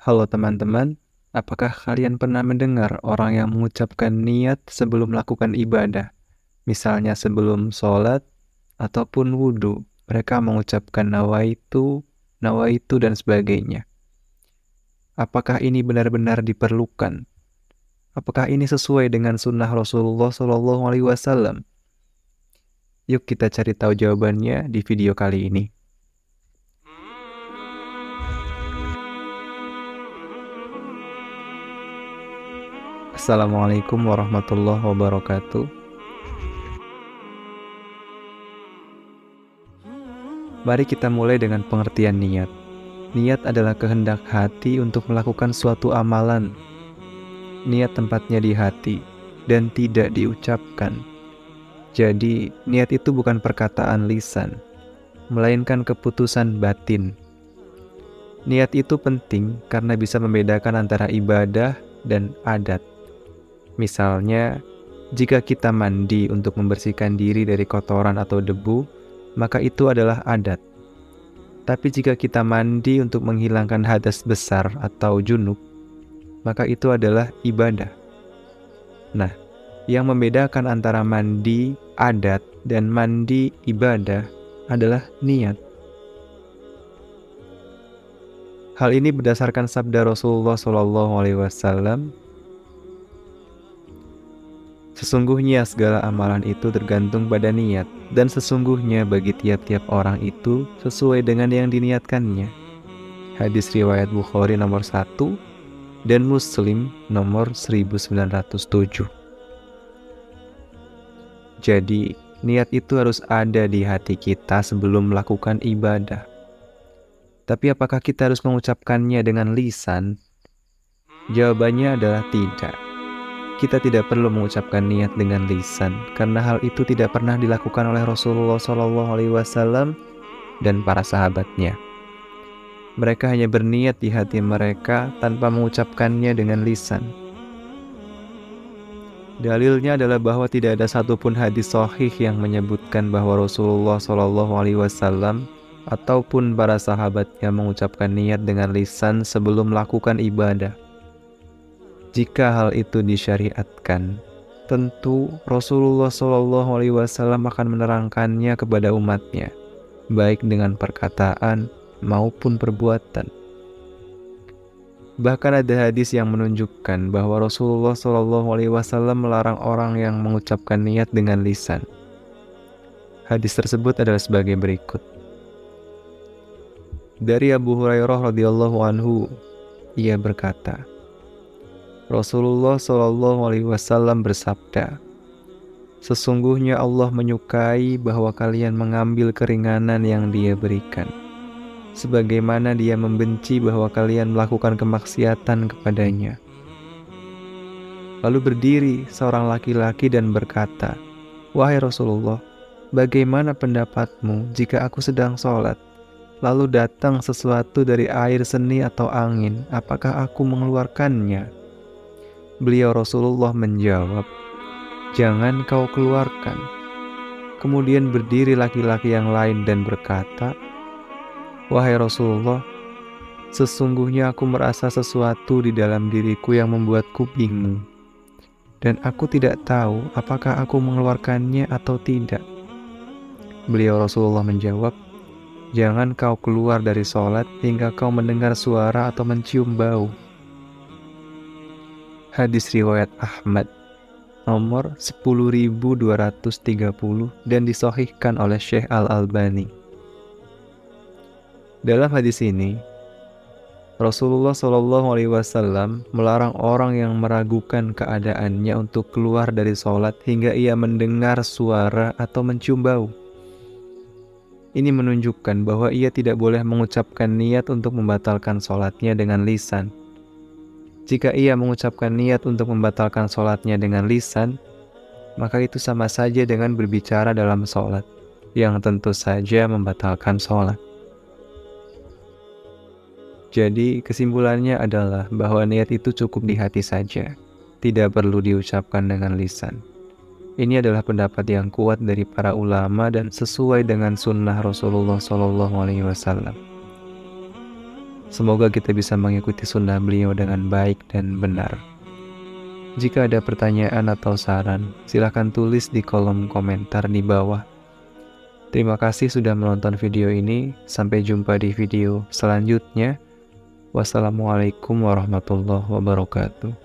Halo teman-teman, apakah kalian pernah mendengar orang yang mengucapkan niat sebelum melakukan ibadah? Misalnya sebelum sholat ataupun wudhu, mereka mengucapkan nawaitu, nawaitu dan sebagainya. Apakah ini benar-benar diperlukan? Apakah ini sesuai dengan sunnah Rasulullah SAW? Yuk kita cari tahu jawabannya di video kali ini. Assalamualaikum warahmatullahi wabarakatuh. Mari kita mulai dengan pengertian niat. Niat adalah kehendak hati untuk melakukan suatu amalan. Niat tempatnya di hati dan tidak diucapkan. Jadi, niat itu bukan perkataan lisan, melainkan keputusan batin. Niat itu penting karena bisa membedakan antara ibadah dan adat. Misalnya, jika kita mandi untuk membersihkan diri dari kotoran atau debu, maka itu adalah adat. Tapi jika kita mandi untuk menghilangkan hadas besar atau junub, maka itu adalah ibadah. Nah, yang membedakan antara mandi adat dan mandi ibadah adalah niat. Hal ini berdasarkan sabda Rasulullah SAW. Sesungguhnya segala amalan itu tergantung pada niat, dan sesungguhnya bagi tiap-tiap orang itu sesuai dengan yang diniatkannya. Hadis riwayat Bukhari nomor 1 dan Muslim nomor 1907. Jadi, niat itu harus ada di hati kita sebelum melakukan ibadah. Tapi apakah kita harus mengucapkannya dengan lisan? Jawabannya adalah tidak. Kita tidak perlu mengucapkan niat dengan lisan, karena hal itu tidak pernah dilakukan oleh Rasulullah SAW dan para sahabatnya. Mereka hanya berniat di hati mereka tanpa mengucapkannya dengan lisan. Dalilnya adalah bahwa tidak ada satupun hadis sahih yang menyebutkan bahwa Rasulullah SAW ataupun para sahabatnya mengucapkan niat dengan lisan sebelum melakukan ibadah. Jika hal itu disyariatkan, tentu Rasulullah SAW akan menerangkannya kepada umatnya, baik dengan perkataan maupun perbuatan. Bahkan ada hadis yang menunjukkan bahwa Rasulullah SAW melarang orang yang mengucapkan niat dengan lisan. Hadis tersebut adalah sebagai berikut. Dari Abu Hurairah radhiyallahu anhu, ia berkata, Rasulullah SAW bersabda, sesungguhnya Allah menyukai bahwa kalian mengambil keringanan yang Dia berikan, sebagaimana Dia membenci bahwa kalian melakukan kemaksiatan kepadanya. Lalu berdiri seorang laki-laki dan berkata, wahai Rasulullah, bagaimana pendapatmu jika aku sedang sholat, lalu datang sesuatu dari air seni atau angin, apakah aku mengeluarkannya? Beliau Rasulullah menjawab, jangan kau keluarkan. Kemudian berdiri laki-laki yang lain dan berkata, wahai Rasulullah, sesungguhnya aku merasa sesuatu di dalam diriku yang membuatku bingung, dan aku tidak tahu apakah aku mengeluarkannya atau tidak. Beliau Rasulullah menjawab, jangan kau keluar dari sholat hingga kau mendengar suara atau mencium bau. Hadis riwayat Ahmad nomor 10.230 dan disahihkan oleh Syekh Al-Albani. Dalam hadis ini, Rasulullah SAW melarang orang yang meragukan keadaannya untuk keluar dari sholat hingga ia mendengar suara atau mencium bau. Ini menunjukkan bahwa ia tidak boleh mengucapkan niat untuk membatalkan sholatnya dengan lisan. Jika ia mengucapkan niat untuk membatalkan sholatnya dengan lisan, maka itu sama saja dengan berbicara dalam sholat, yang tentu saja membatalkan sholat. Jadi kesimpulannya adalah bahwa niat itu cukup di hati saja, tidak perlu diucapkan dengan lisan. Ini adalah pendapat yang kuat dari para ulama dan sesuai dengan sunnah Rasulullah SAW. Semoga kita bisa mengikuti sunnah beliau dengan baik dan benar. Jika ada pertanyaan atau saran, silahkan tulis di kolom komentar di bawah. Terima kasih sudah menonton video ini. Sampai jumpa di video selanjutnya. Wassalamualaikum warahmatullahi wabarakatuh.